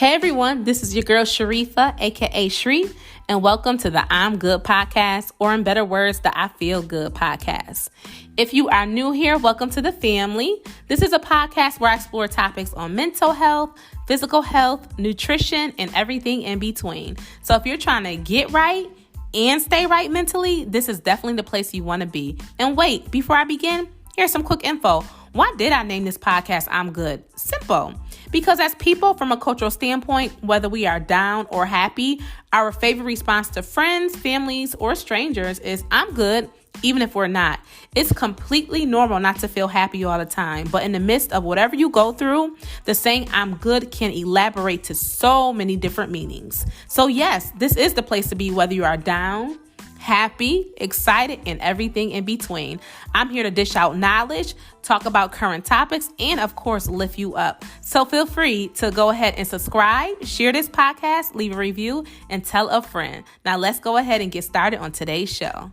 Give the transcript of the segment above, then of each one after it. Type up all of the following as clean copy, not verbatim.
Hey everyone, this is your girl Sharifa, aka Shree, and welcome to the I'm Good podcast, or in better words, the I Feel Good podcast. If you are new here, welcome to the family. This is a podcast where I explore topics on mental health, physical health, nutrition, and everything in between. So if you're trying to get right and stay right mentally, this is definitely the place you want to be. And wait, before I begin, here's some quick info. Why did I name this podcast I'm Good? Simple. Because as people, from a cultural standpoint, whether we are down or happy, our favorite response to friends, families, or strangers is I'm good, even if we're not. It's completely normal not to feel happy all the time, but in the midst of whatever you go through, the saying I'm good can elaborate to so many different meanings. So yes, this is the place to be, whether you are down, happy, excited, and everything in between. I'm here to dish out knowledge, talk about current topics, and of course, lift you up. So feel free to go ahead and subscribe, share this podcast, leave a review, and tell a friend. Now let's go ahead and get started on today's show.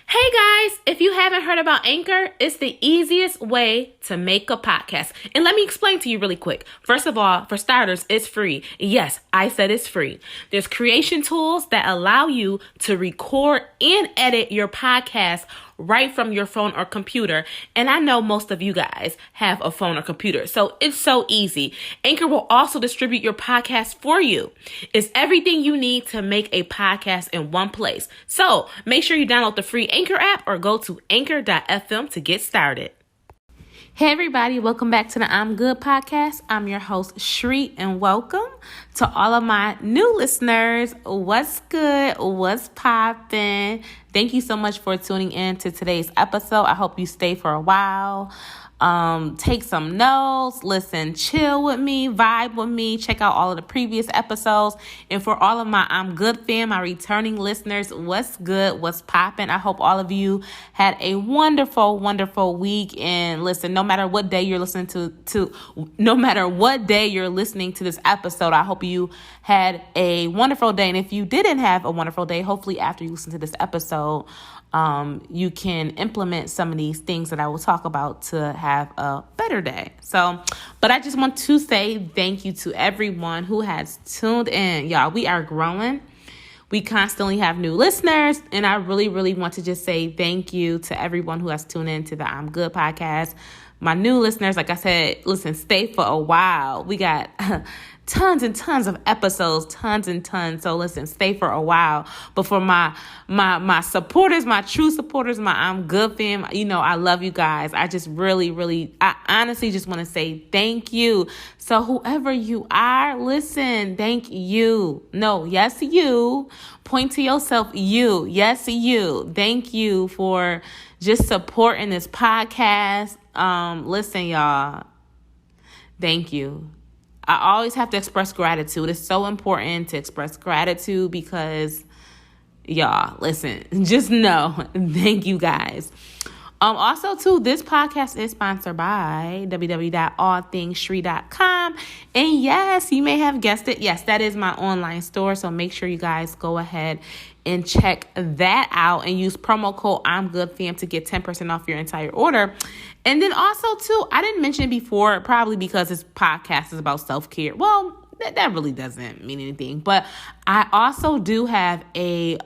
Hey guys, if you haven't heard about Anchor, it's the easiest way to make a podcast. And let me explain to you really quick. First of all, for starters, it's free. Yes, I said it's free. There's creation tools that allow you to record and edit your podcast right from your phone or computer. And I know most of you guys have a phone or computer, so it's so easy. Anchor will also distribute your podcast for you. It's everything you need to make a podcast in one place. So make sure you download the free Anchor app or go to anchor.fm to get started. Hey everybody, welcome back to the I'm Good podcast. I'm your host, Shree, and welcome to all of my new listeners. What's good? What's poppin'? Thank you so much for tuning in to today's episode. I hope you stay for a while. Take some notes, listen, chill with me, vibe with me, check out all of the previous episodes. And for all of my I'm Good fam, my returning listeners, what's good, what's poppin'? I hope all of you had a wonderful, wonderful week. And listen, no matter what day you're listening to this episode, I hope you had a wonderful day. And if you didn't have a wonderful day, hopefully after you listen to this episode, you can implement some of these things that I will talk about to have a better day. But I just want to say thank you to everyone who has tuned in. Y'all, we are growing. We constantly have new listeners, and I really, really want to just say thank you to everyone who has tuned in to the I'm Good podcast. My new listeners, like I said, listen, stay for a while. We got tons and tons of episodes, tons and tons. So listen, stay for a while. But for my supporters, my true supporters, my I'm Good fam, I love you guys. I just I honestly just want to say thank you. So whoever you are, listen, thank you. No, yes, you. Point to yourself, you. Yes, you. Thank you for just supporting this podcast. Listen, y'all. Thank you. I always have to express gratitude. It's so important to express gratitude because, y'all, listen, just know, thank you guys. Also, too, this podcast is sponsored by www.allthingsshree.com. And yes, you may have guessed it. Yes, that is my online store. So make sure you guys go ahead and check that out and use promo code I'm Good fam to get 10% off your entire order. And then also, too, I didn't mention it before, probably because this podcast is about self-care. Well, that really doesn't mean anything. But I also do have a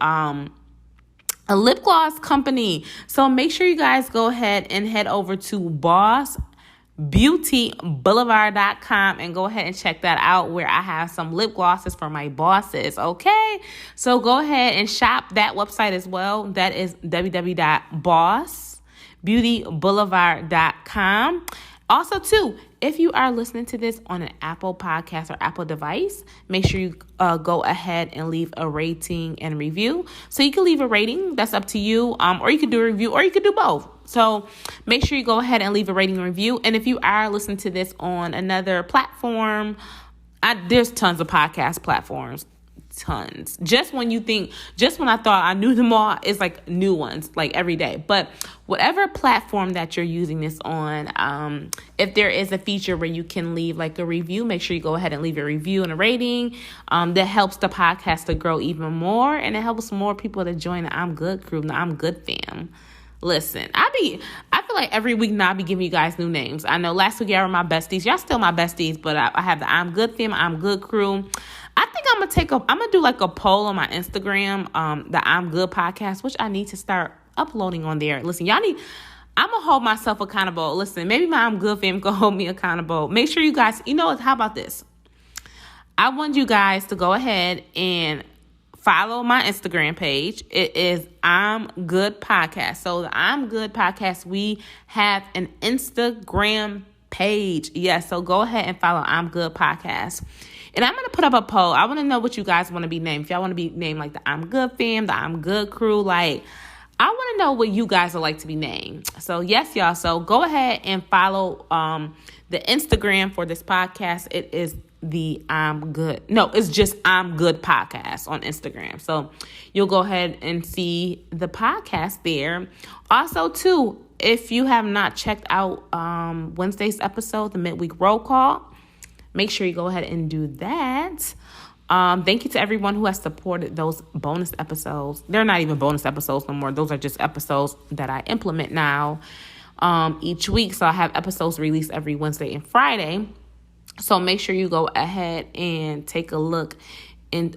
lip gloss company. So make sure you guys go ahead and head over to bossbeautyboulevard.com and go ahead and check that out, where I have some lip glosses for my bosses. Okay. So go ahead and shop that website as well. That is www.bossbeautyboulevard.com. Also, too, if you are listening to this on an Apple podcast or Apple device, make sure you go ahead and leave a rating and review. So you can leave a rating. That's up to you. Or you can do a review, or you can do both. So make sure you go ahead and leave a rating and review. And if you are listening to this on another platform, there's tons of podcast platforms. Tons. Just when I thought I knew them all, it's like new ones, like every day. But whatever platform that you're using this on, if there is a feature where you can leave like a review, make sure you go ahead and leave a review and a rating. That helps the podcast to grow even more, and it helps more people to join the I'm Good crew, the I'm Good fam. Listen, I feel feel like every week now I be giving you guys new names. I know last week y'all were my besties. Y'all still my besties, but I have the I'm Good fam, I'm Good crew. I think I'm gonna do like a poll on my Instagram, the I'm Good podcast, which I need to start uploading on there. Listen, I'm gonna hold myself accountable. Listen, maybe my I'm Good fam can hold me accountable. Make sure you guys, how about this? I want you guys to go ahead and follow my Instagram page. It is I'm Good Podcast. So the I'm Good Podcast, we have an Instagram page. Yes, so go ahead and follow I'm Good Podcast. And I'm going to put up a poll. I want to know what you guys want to be named. If y'all want to be named like the I'm Good fam, the I'm Good crew, like I want to know what you guys would like to be named. So yes, y'all. So go ahead and follow the Instagram for this podcast. It is it's just I'm Good Podcast on Instagram. So you'll go ahead and see the podcast there. Also, too, if you have not checked out Wednesday's episode, the midweek roll call, make sure you go ahead and do that. Thank you to everyone who has supported those bonus episodes. They're not even bonus episodes no more. Those are just episodes that I implement now each week. So I have episodes released every Wednesday and Friday. So make sure you go ahead and take a listen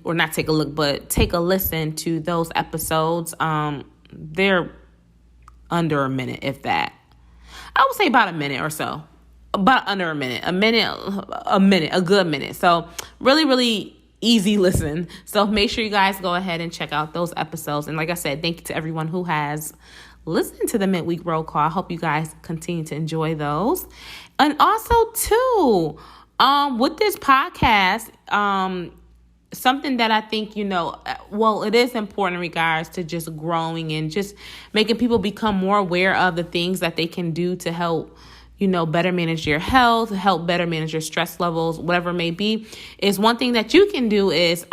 to those episodes. They're under a minute, if that. I would say about a minute or so. About under a minute. A good minute. So really, really easy listen. So make sure you guys go ahead and check out those episodes. And like I said, thank you to everyone who has listened to the midweek roll call. I hope you guys continue to enjoy those. And also, too, with this podcast, something that I think, it is important in regards to just growing and just making people become more aware of the things that they can do to help, better manage your health, help better manage your stress levels, whatever it may be, is one thing that you can do is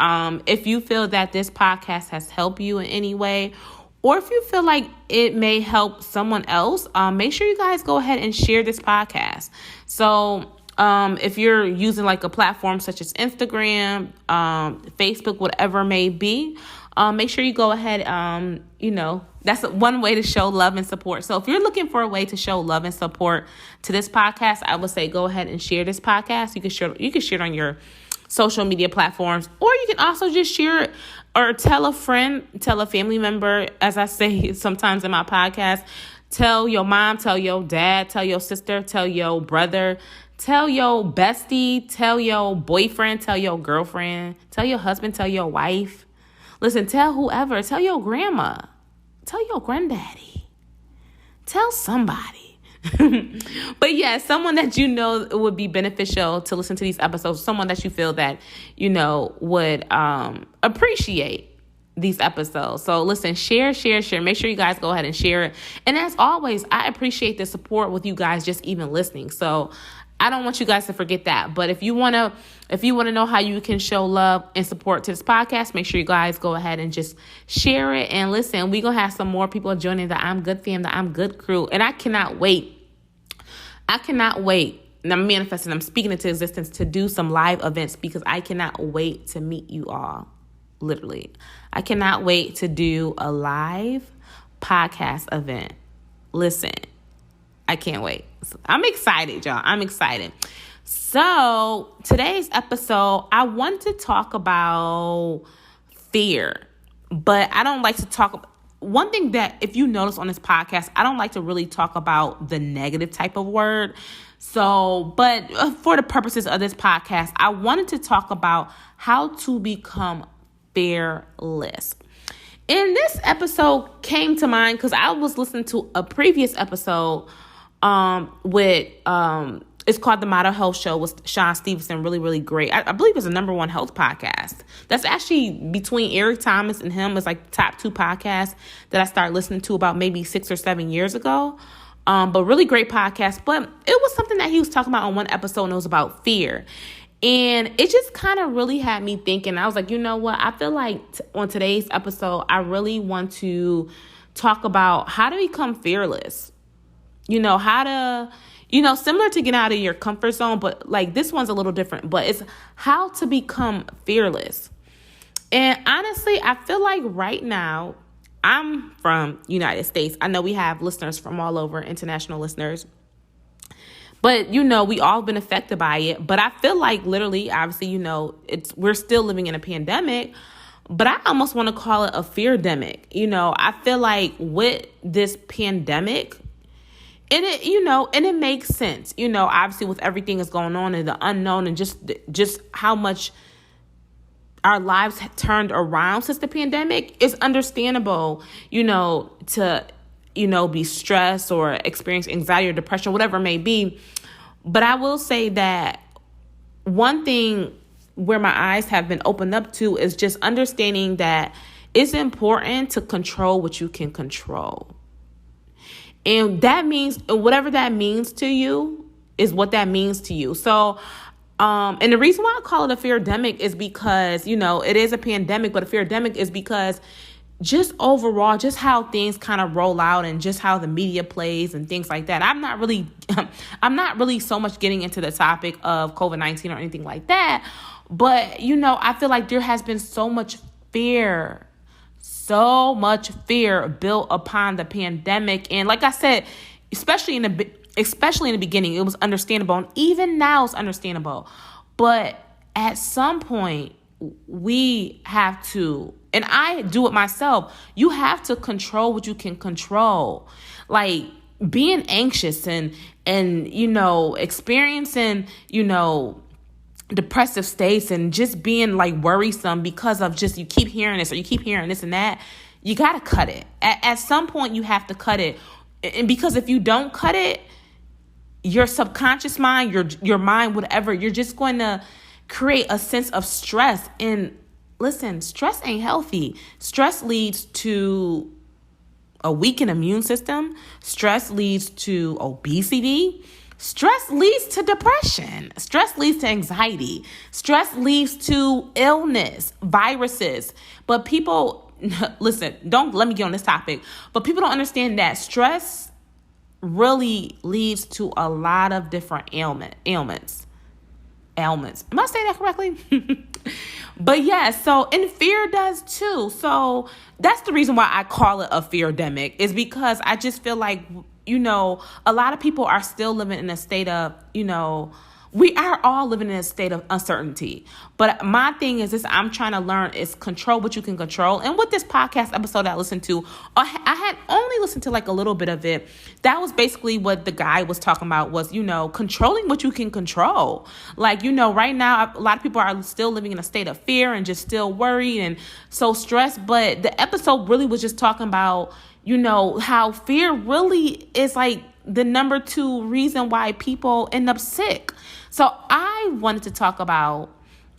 if you feel that this podcast has helped you in any way, or if you feel like it may help someone else, make sure you guys go ahead and share this podcast. So if you're using like a platform such as Instagram, Facebook, whatever it may be, make sure you go ahead, that's one way to show love and support. So if you're looking for a way to show love and support to this podcast, I would say go ahead and share this podcast. You can share it on your social media platforms, or you can also just share it or tell a friend, tell a family member, as I say sometimes in my podcast, tell your mom, tell your dad, tell your sister, tell your brother, tell your bestie, tell your boyfriend, tell your girlfriend, tell your husband, tell your wife. Listen, tell whoever, tell your grandma, tell your granddaddy, tell somebody. But yeah, someone that would be beneficial to listen to these episodes, someone that you feel that, would appreciate these episodes. So listen, share. Make sure you guys go ahead and share it. And as always, I appreciate the support with you guys just even listening. So I don't want you guys to forget that. But if you want to know how you can show love and support to this podcast, make sure you guys go ahead and just share it. And listen, we're going to have some more people joining the I'm Good fam, the I'm Good crew. And I cannot wait. And I'm manifesting, I'm speaking into existence to do some live events because I cannot wait to meet you all. Literally. I cannot wait to do a live podcast event. Listen, I can't wait. I'm excited, y'all. I'm excited. So today's episode, I want to talk about fear, but I don't like to talk. One thing that if you notice on this podcast, I don't like to really talk about the negative type of word. So, but for the purposes of this podcast, I wanted to talk about how to become fearless. And this episode came to mind because I was listening to a previous episode with it's called The Model Health Show with Sean Stevenson. Really, really great. I believe it's a #1 health podcast. That's actually between Eric Thomas and him is like top 2 podcasts that I started listening to about maybe 6 or 7 years ago. But really great podcast. But it was something that he was talking about on one episode, and it was about fear. And it just kind of really had me thinking. I was like, you know what? I feel like on today's episode, I really want to talk about how to become fearless. How to, similar to get out of your comfort zone, but like this one's a little different, but it's how to become fearless. And honestly, I feel like right now I'm from United States. I know we have listeners from all over, international listeners. But, we all been affected by it. But I feel like literally, obviously, we're still living in a pandemic. But I almost want to call it a fear-demic. I feel like with this pandemic, and it makes sense. Obviously with everything that's going on and the unknown and just how much our lives have turned around since the pandemic, it's understandable, to be stressed or experience anxiety or depression, whatever it may be. But I will say that one thing where my eyes have been opened up to is just understanding that it's important to control what you can control. And that means whatever that means to you is what that means to you. So, and the reason why I call it a fear-demic is because, it is a pandemic, but a fear-demic is because just overall, just how things kind of roll out and just how the media plays and things like that. I'm not really so much getting into the topic of COVID-19 or anything like that. But, I feel like there has been so much fear built upon the pandemic. And like I said, especially in the beginning, it was understandable. And even now it's understandable. But at some point, we have to, and I do it myself, you have to control what you can control. Like being anxious and experiencing, depressive states and just being like worrisome because of just you keep hearing this or you keep hearing this and that, you got to cut it. At some point, you have to cut it. And because if you don't cut it, your subconscious mind, your mind, whatever, you're just going to create a sense of stress. And listen, stress ain't healthy. Stress leads to a weakened immune system. Stress leads to obesity. Stress leads to depression. Stress leads to anxiety. Stress leads to illness, viruses. But people, listen, don't let me get on this topic, but people don't understand that stress really leads to a lot of different ailments. Am I saying that correctly? But yeah, and fear does too. So that's the reason why I call it a fear-demic, is because I just feel like, a lot of people are still living in a state of, we are all living in a state of uncertainty. But my thing is this, I'm trying to learn is control what you can control. And with this podcast episode that I listened to, I had only listened to like a little bit of it. That was basically what the guy was talking about was, controlling what you can control. Like, right now, a lot of people are still living in a state of fear and just still worried and so stressed. But the episode really was just talking about, how fear really is like the number 2 reason why people end up sick. So I wanted to talk about,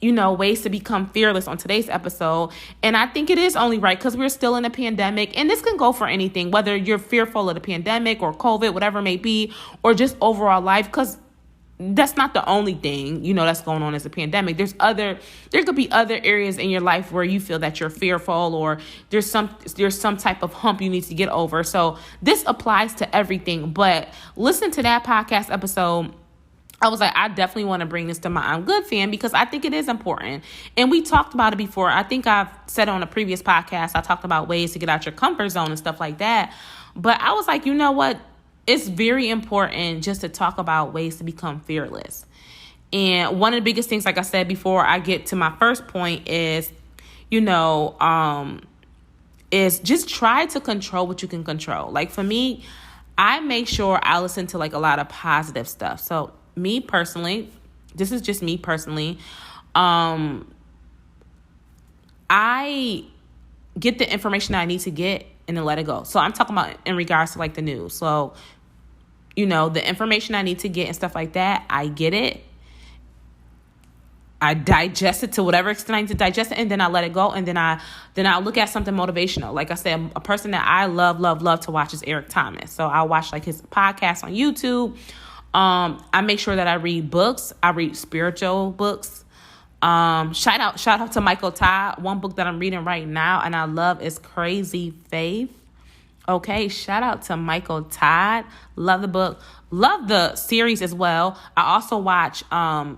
ways to become fearless on today's episode. And I think it is only right because we're still in a pandemic, and this can go for anything, whether you're fearful of the pandemic or COVID, whatever it may be, or just overall life, because that's not the only thing, that's going on as a pandemic. There could be other areas in your life where you feel that you're fearful or there's some type of hump you need to get over. So this applies to everything. But listen to that podcast episode. I was like, I definitely want to bring this to my I'm Good fan because I think it is important. And we talked about it before. I think I've said on a previous podcast, I talked about ways to get out your comfort zone and stuff like that. But I was like, you know what? It's very important just to talk about ways to become fearless. And one of the biggest things, like I said before I get to my first point is, is just try to control what you can control. Like for me, I make sure I listen to like a lot of positive stuff. So me personally, this is just me personally. I get the information that I need to get and then let it go. So I'm talking about in regards to like the news. So, the information I need to get and stuff like that, I get it. I digest it to whatever extent I need to digest it, and then I let it go, and then I'll look at something motivational. Like I said, a person that I love to watch is Eric Thomas. So I watch like his podcast on YouTube. I make sure that I read books. I read spiritual books. Shout out to Michael Todd. One book that I'm reading right now and I love is Crazy Faith. Okay, shout out to Michael Todd. Love the book. Love the series as well. I also watch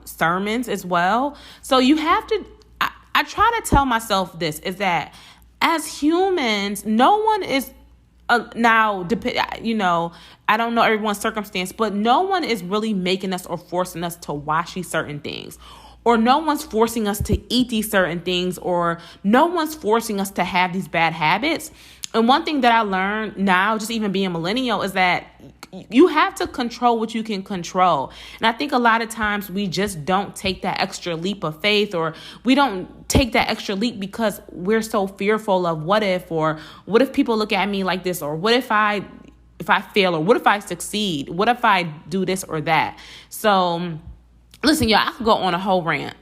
sermons as well. So you have to, I try to tell myself this, is that as humans, no one is now, I don't know everyone's circumstance, but no one is really making us or forcing us to watch these certain things, or no one's forcing us to eat these certain things, or no one's forcing us to have these bad habits. And one thing that I learned now, just even being a millennial, is that you have to control what you can control. And I think a lot of times we just don't take that extra leap of faith, or we don't take that extra leap because we're so fearful of what if people look at me like this, or what if I fail, or what if I succeed? What if I do this or that? So listen, y'all, I could go on a whole rant.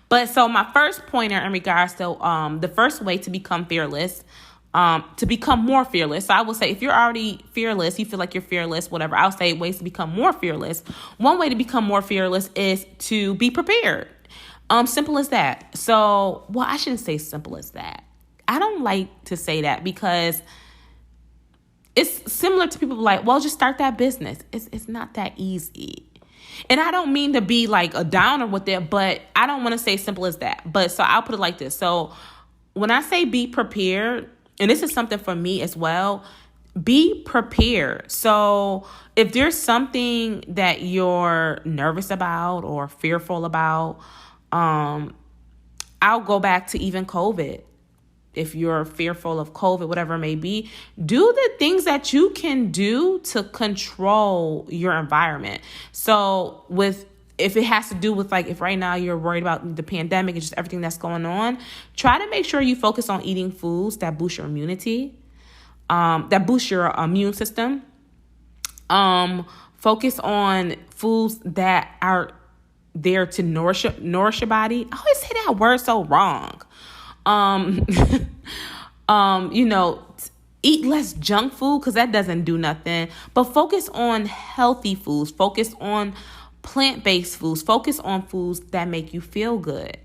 But so my first pointer in regards to the first way to become fearless, to become more fearless. So I will say, if you're already fearless, you feel like you're fearless, whatever, I'll say ways to become more fearless. One way to become more fearless is to be prepared. Simple as that. So, well, I shouldn't say simple as that. I don't like to say that because it's similar to people like, well, just start that business. It's not that easy. And I don't mean to be like a downer with it, but I don't want to say simple as that. But so I'll put it like this. So when I say be prepared, and this is something for me as well, be prepared. So if there's something that you're nervous about or fearful about, I'll go back to even COVID. If you're fearful of COVID, whatever it may be, do the things that you can do to control your environment. So if it has to do with, like, if right now you're worried about the pandemic and just everything that's going on, try to make sure you focus on eating foods that boost your immunity, that boost your immune system. Focus on foods that are there to nourish your body. I always say that word so wrong. Eat less junk food, because that doesn't do nothing, but focus on healthy foods, focus on plant-based foods, focus on foods that make you feel good.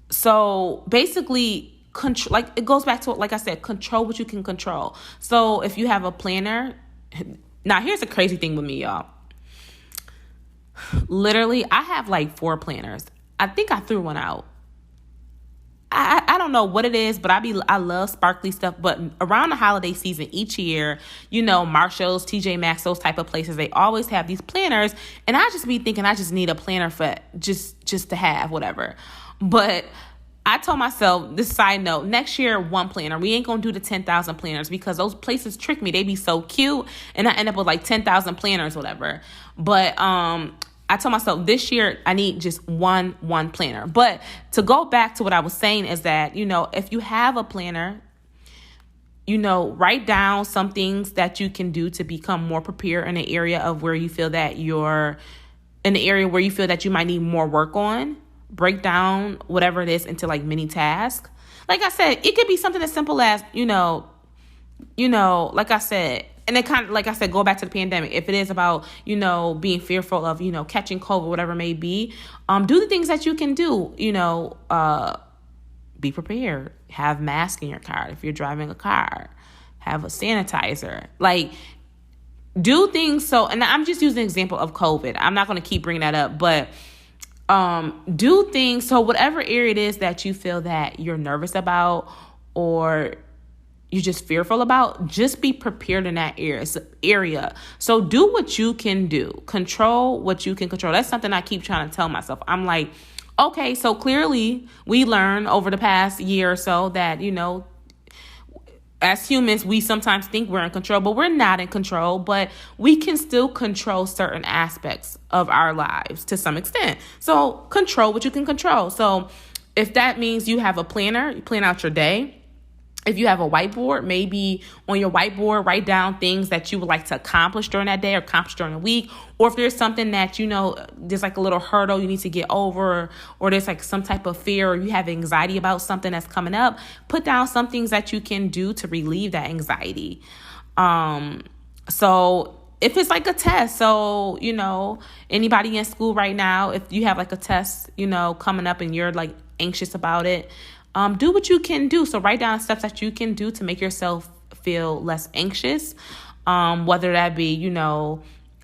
So basically, it goes back to, like I said, control what you can control. So if you have a planner, now here's the crazy thing with me, y'all. Literally, I have like 4 planners. I think I threw one out. I don't know what it is, but I love sparkly stuff. But around the holiday season each year, Marshalls, TJ Maxx, those type of places, they always have these planners. And I just be thinking I just need a planner for just to have whatever. But I told myself, this side note, next year, 1 planner. We ain't going to do the 10,000 planners because those places trick me. They be so cute. And I end up with like 10,000 planners, whatever. But, I told myself this year I need just one planner. But to go back to what I was saying is that, if you have a planner, write down some things that you can do to become more prepared in an area of where you feel that you're in the area where you feel that you might need more work on. Break down whatever it is into like mini tasks. Like I said, it could be something as simple as, like I said, and it kind of, like I said, go back to the pandemic. If it is about, being fearful of, catching COVID, whatever it may be, do the things that you can do, be prepared. Have masks in your car. If you're driving a car, have a sanitizer. Like, do things. So, and I'm just using an example of COVID. I'm not going to keep bringing that up, but do things. So whatever area it is that you feel that you're nervous about or you're just fearful about, just be prepared in that area. So do what you can do. Control what you can control. That's something I keep trying to tell myself. I'm like, okay, so clearly we learned over the past year or so that, as humans, we sometimes think we're in control, but we're not in control. But we can still control certain aspects of our lives to some extent. So control what you can control. So if that means you have a planner, you plan out your day. If you have a whiteboard, maybe on your whiteboard, write down things that you would like to accomplish during that day or accomplish during the week. Or if there's something that, there's like a little hurdle you need to get over, or there's like some type of fear, or you have anxiety about something that's coming up, put down some things that you can do to relieve that anxiety. So if it's like a test, so, anybody in school right now, if you have like a test, coming up and you're like anxious about it, do what you can do. So write down steps that you can do to make yourself feel less anxious. Whether that be,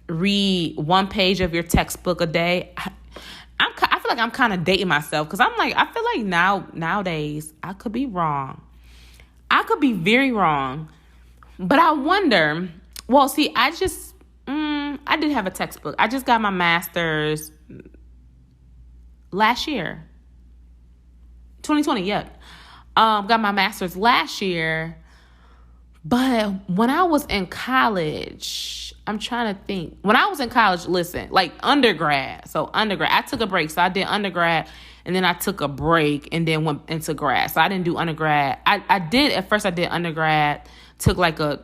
read 1 page of your textbook a day. I feel feel like I'm kind of dating myself because I feel like nowadays, I could be wrong. I could be very wrong. But I wonder, well, see, I did have a textbook. I just got my master's last year. 2020, yeah. Got my master's last year. But when I was in college, I'm trying to think. When I was in college, listen, like undergrad. So undergrad, I took a break. So I did undergrad and then I took a break and then went into grad. So I didn't do undergrad. I did undergrad, took like I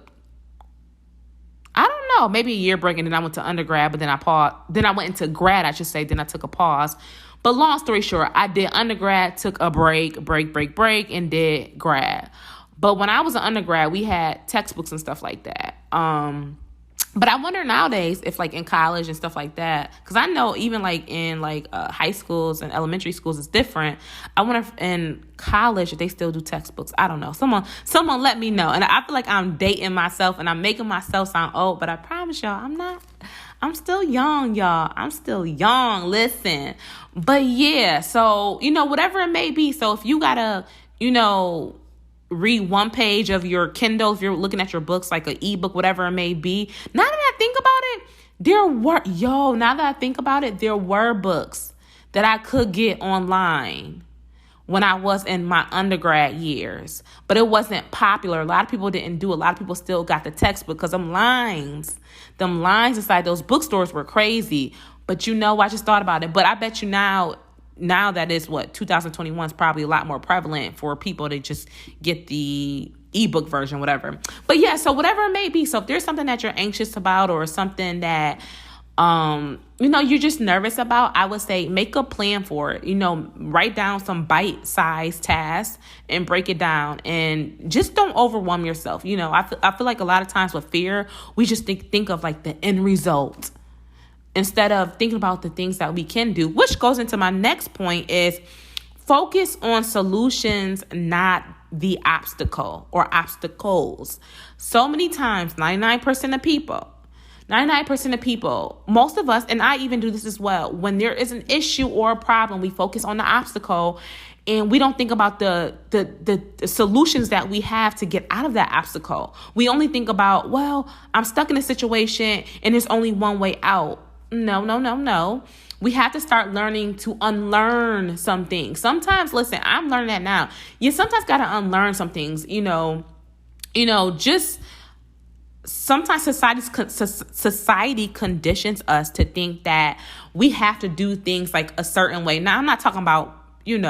don't know, maybe a year break, and then I went to undergrad, but then I paused. Then I went into grad, I should say. Then I took a pause. But long story short, I did undergrad, took a break, and did grad. But when I was an undergrad, we had textbooks and stuff like that. But I wonder nowadays if like in college and stuff like that, because I know even like in like high schools and elementary schools it's different. I wonder if in college if they still do textbooks. I don't know. Someone let me know. And I feel like I'm dating myself and I'm making myself sound old, but I promise y'all I'm not. I'm still young, y'all. I'm still young. Listen. But yeah, so, whatever it may be. So if you gotta, read one page of your Kindle, if you're looking at your books, like an ebook, whatever it may be. Now that I think about it, there were books that I could get online when I was in my undergrad years, but it wasn't popular. A lot of people didn't do it. A lot of people still got the textbook because them lines inside those bookstores were crazy. But I just thought about it. But I bet you now that is 2021 is probably a lot more prevalent for people to just get the ebook version, whatever. But yeah, so whatever it may be. So if there's something that you're anxious about or something that, you're just nervous about, I would say make a plan for it. Write down some bite-sized tasks and break it down, and just don't overwhelm yourself. I feel like a lot of times with fear, we just think of like the end result, instead of thinking about the things that we can do, which goes into my next point is focus on solutions, not the obstacle or obstacles. So many times, 99% of people, most of us, and I even do this as well, when there is an issue or a problem, we focus on the obstacle and we don't think about the solutions that we have to get out of that obstacle. We only think about, well, I'm stuck in a situation and there's only one way out. No. We have to start learning to unlearn some things. Sometimes, listen, I'm learning that now. You sometimes got to unlearn some things, just sometimes society conditions us to think that we have to do things like a certain way. Now, I'm not talking about, I'm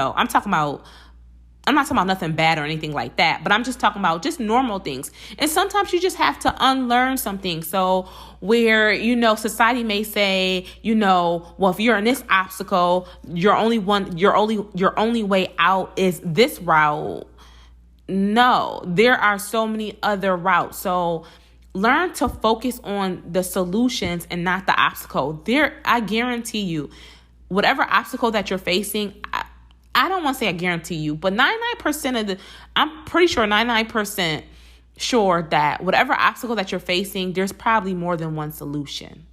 not talking about nothing bad or anything like that, but I'm just talking about just normal things. And sometimes you just have to unlearn something. So where, society may say, well, if you're in this obstacle, your only way out is this route. No, there are so many other routes. So learn to focus on the solutions and not the obstacle. I guarantee you, whatever obstacle that you're facing, I don't want to say I guarantee you, but 99% I'm pretty sure 99% sure that whatever obstacle that you're facing, there's probably more than one solution.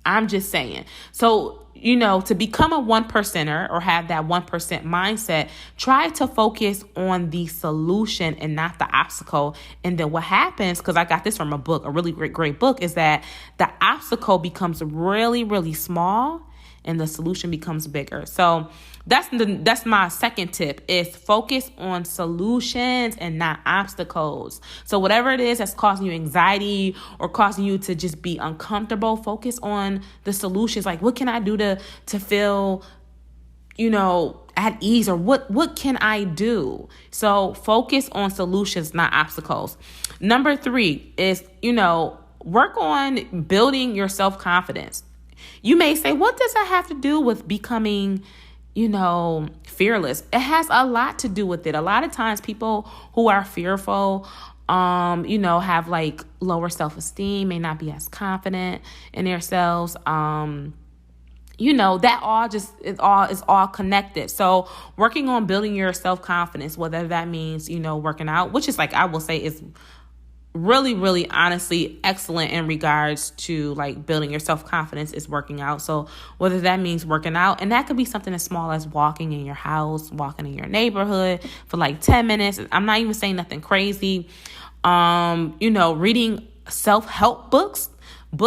I'm just saying. So, to become a 1%er or have that 1% mindset, try to focus on the solution and not the obstacle. And then what happens, because I got this from a book, a really great book, is that the obstacle becomes really, really small and the solution becomes bigger. So that's my second tip, is focus on solutions and not obstacles. So whatever it is that's causing you anxiety or causing you to just be uncomfortable, focus on the solutions. Like, what can I do to feel, at ease, or what can I do? So focus on solutions, not obstacles. Number 3 is, work on building your self-confidence. You may say, what does that have to do with becoming, fearless? It has a lot to do with it. A lot of times people who are fearful, have like lower self-esteem, may not be as confident in themselves. That all is all connected. So working on building your self-confidence, whether that means, working out, which is like, I will say is really, really honestly excellent in regards to like building your self-confidence is working out. So whether that means working out, and that could be something as small as walking in your house, walking in your neighborhood for like 10 minutes. I'm not even saying nothing crazy. Reading self-help books.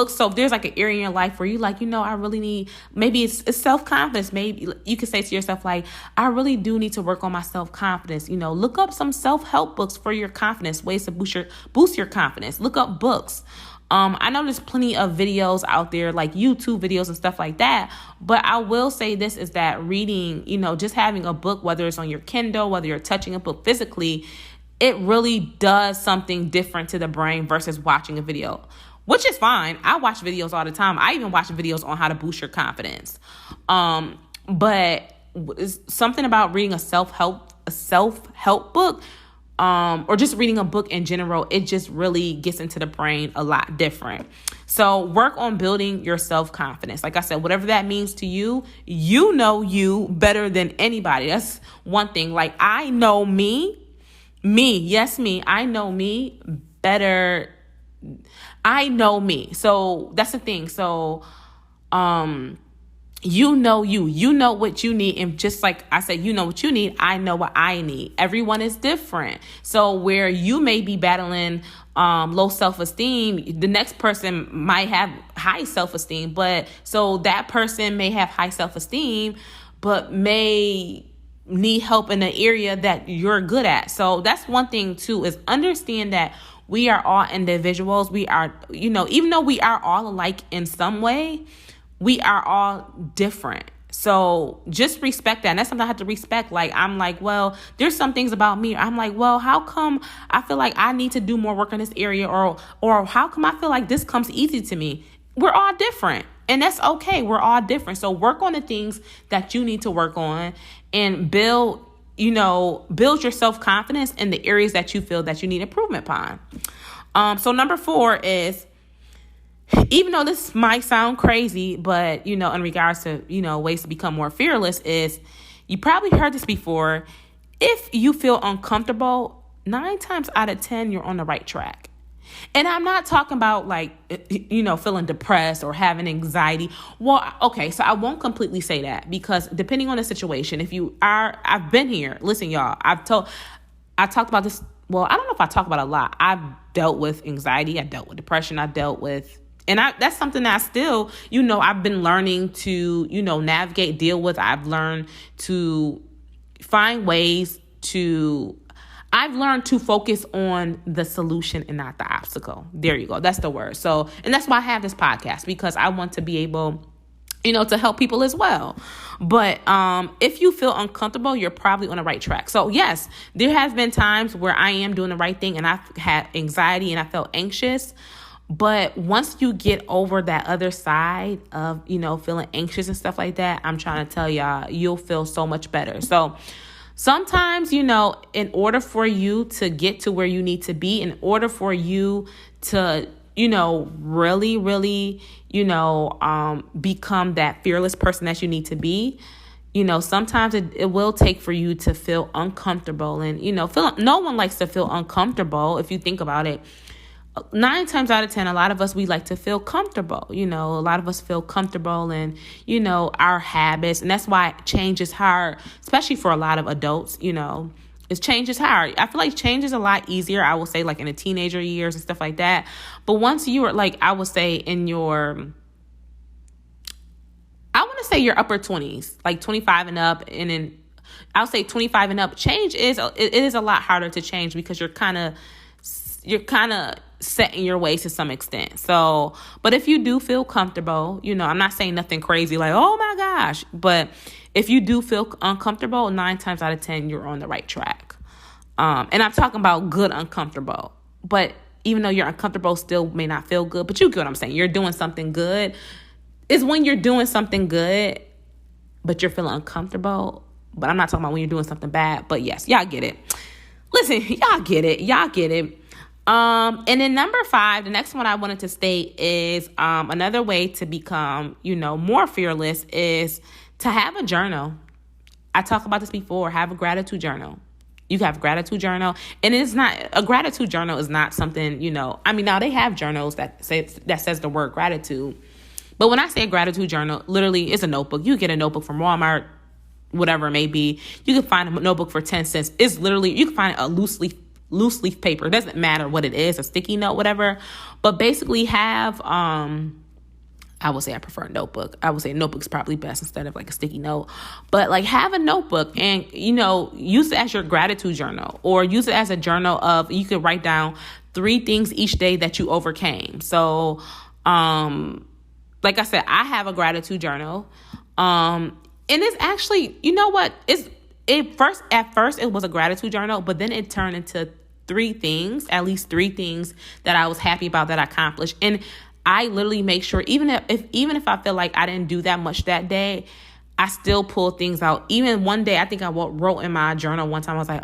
So if there's like an area in your life where you like, I really need, maybe it's self-confidence. Maybe you could say to yourself, like, I really do need to work on my self-confidence. Look up some self-help books for your confidence, ways to boost your confidence. Look up books. I know there's plenty of videos out there, like YouTube videos and stuff like that. But I will say this is that reading, just having a book, whether it's on your Kindle, whether you're touching a book physically, it really does something different to the brain versus watching a video, which is fine. I watch videos all the time. I even watch videos on how to boost your confidence. But it's something about reading a self-help book, or just reading a book in general, it just really gets into the brain a lot different. So work on building your self-confidence. Like I said, whatever that means to you, you better than anybody. That's one thing. Like, I know me, I know me better. I know me. So that's the thing. So, you know what you need. And just like I said, what you need, I know what I need. Everyone is different. So where you may be battling low self-esteem, the next person might have high self-esteem. But so that person may have high self-esteem, but may need help in an area that you're good at. So that's one thing too, is understand that we are all individuals. We are, even though we are all alike in some way, we are all different. So just respect that. And that's something I have to respect. Like, I'm like, well, there's some things about me. I'm like, well, how come I feel like I need to do more work in this area? Or how come I feel like this comes easy to me? We're all different. And that's okay. We're all different. So work on the things that you need to work on and build your self-confidence in the areas that you feel that you need improvement upon. So number 4 is, even though this might sound crazy, but, in regards to, ways to become more fearless, is you probably heard this before. If you feel uncomfortable, 9 times out of 10, you're on the right track. And I'm not talking about like, feeling depressed or having anxiety. Well, okay, so I won't completely say that, because depending on the situation, I've been here. Listen, y'all, I talked about this. Well, I don't know if I talk about it a lot. I've dealt with anxiety. I dealt with depression. That's something that I still, I've been learning to, navigate, deal with. I've learned to find ways to, I've learned to focus on the solution and not the obstacle. There you go. That's the word. So, and that's why I have this podcast, because I want to be able, to help people as well. But if you feel uncomfortable, you're probably on the right track. So yes, there has been times where I am doing the right thing and I've had anxiety and I felt anxious. But once you get over that other side of, feeling anxious and stuff like that, I'm trying to tell y'all, you'll feel so much better. So sometimes, in order for you to get to where you need to be, in order for you to, really, really, become that fearless person that you need to be, sometimes it will take for you to feel uncomfortable. And, no one likes to feel uncomfortable. If you think about it, 9 times out of 10, a lot of us, we like to feel comfortable. A lot of us feel comfortable in, our habits. And that's why change is hard, especially for a lot of adults. Change is hard. I feel like change is a lot easier, I will say, like in the teenager years and stuff like that. But once you are, like, I would say in your, I want to say your upper 20s, like 25 and up, and then I'll say 25 and up, it is a lot harder to change, because you're kind of set in your ways to some extent. So, but if you do feel comfortable, I'm not saying nothing crazy like, oh my gosh, but if you do feel uncomfortable, 9 times out of 10, you're on the right track. And I'm talking about good uncomfortable, but even though you're uncomfortable, still may not feel good, but you get what I'm saying. You're doing something good. It's when you're doing something good, but you're feeling uncomfortable. But I'm not talking about when you're doing something bad, but yes, y'all get it. Listen, y'all get it. And then number 5, the next one I wanted to state is, another way to become, more fearless is to have a journal. I talked about this before. Have a gratitude journal. You can have a gratitude journal. And it's not, a gratitude journal is not something, now they have journals that says the word gratitude. But when I say a gratitude journal, literally it's a notebook. You get a notebook from Walmart, whatever it may be. You can find a notebook for 10 cents. It's literally, you can find a loose leaf paper. It doesn't matter what it is, a sticky note, whatever. But basically have, I would say I prefer a notebook. I would say a notebook's probably best instead of like a sticky note. But like have a notebook and, use it as your gratitude journal, or use it as a journal of, you could write down 3 things each day that you overcame. So, like I said, I have a gratitude journal. And it's actually, at first it was a gratitude journal, but then it turned into at least three things that I was happy about that I accomplished. And I literally make sure, even if I feel like I didn't do that much that day, I still pull things out. Even one day, I think I wrote in my journal one time, I was like,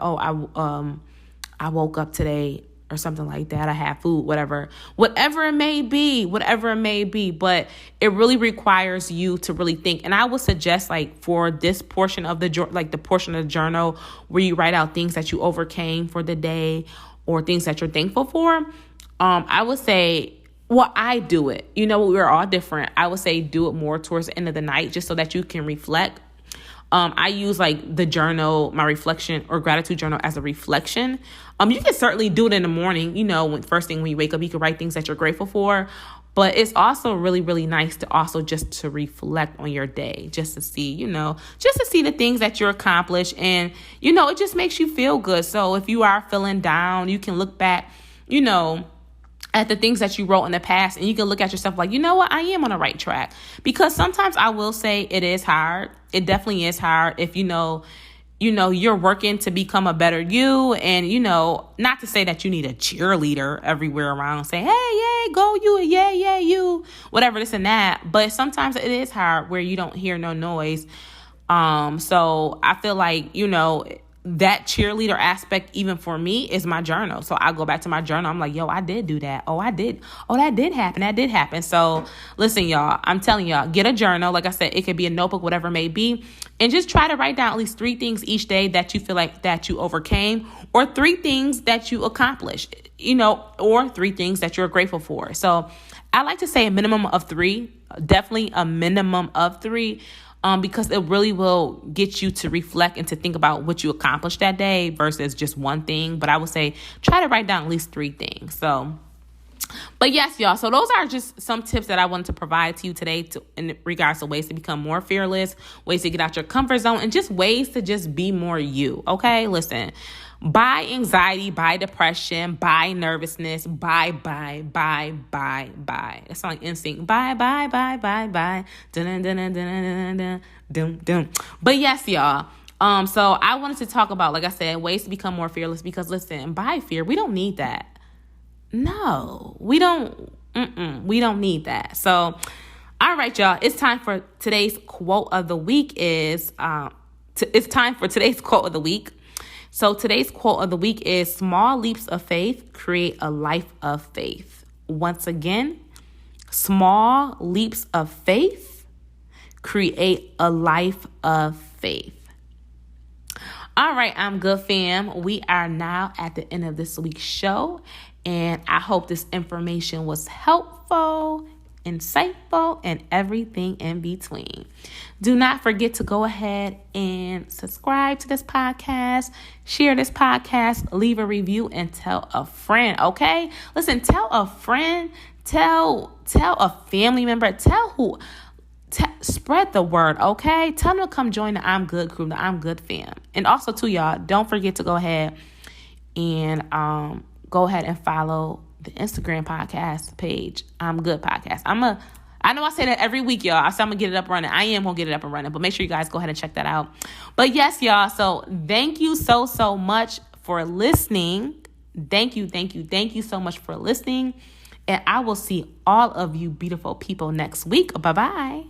I woke up today or something like that. I had food, whatever it may be. But it really requires you to really think. And I would suggest, like, for this portion of the portion of the journal where you write out things that you overcame for the day or things that you're thankful for, I would say, well, I do it. We're all different. I would say do it more towards the end of the night, just so that you can reflect. I use like the journal, my reflection or gratitude journal, as a reflection. You can certainly do it in the morning. First thing when you wake up, you can write things that you're grateful for. But it's also really, really nice to also just to reflect on your day, just to see, the things that you accomplished. And, it just makes you feel good. So if you are feeling down, you can look back, at the things that you wrote in the past, and you can look at yourself like, I am on the right track. Because sometimes I will say it is hard. It definitely is hard if you're working to become a better you. And, not to say that you need a cheerleader everywhere around saying, hey, yeah, go you, yeah, you, whatever, this and that. But sometimes it is hard where you don't hear no noise. So I feel like, that cheerleader aspect, even for me, is my journal. So I go back to my journal. I'm like, yo, I did do that. Oh, I did. Oh, that did happen. That did happen. So listen, y'all, I'm telling y'all, get a journal. Like I said, it could be a notebook, whatever it may be. And just try to write down at least 3 things each day that you feel like that you overcame, or 3 things that you accomplished, or 3 things that you're grateful for. So I like to say a minimum of 3, definitely a minimum of 3. Because it really will get you to reflect and to think about what you accomplished that day versus just one thing. But I would say try to write down at least 3 things. So, but yes, y'all. So those are just some tips that I wanted to provide to you today in regards to ways to become more fearless, ways to get out your comfort zone, and just ways to just be more you. Okay, listen. Buy anxiety, buy depression, buy nervousness, buy. It's like instinct. Buy. Dun. But yes, y'all. So I wanted to talk about, like I said, ways to become more fearless, because listen, buy fear. We don't need that. No, we don't. We don't need that. So, all right, y'all. It's time for today's quote of the week. So today's quote of the week is, small leaps of faith create a life of faith. Once again, small leaps of faith create a life of faith. All right, I'm good, fam. We are now at the end of this week's show, and I hope this information was helpful, insightful, and everything in between. Do not forget to go ahead and subscribe to this podcast, share this podcast, leave a review, and tell a friend, okay? Listen, tell a friend, tell a family member, spread the word, okay? Tell them to come join the I'm Good crew, the I'm Good fam. And also, too, y'all, don't forget to go ahead and follow the Instagram podcast page, I'm Good Podcast. I know I say that every week, y'all. I'm going to get it up running. I am going to get it up and running, but make sure you guys go ahead and check that out. But yes, y'all. So thank you so much for listening. Thank you so much for listening. And I will see all of you beautiful people next week. Bye-bye.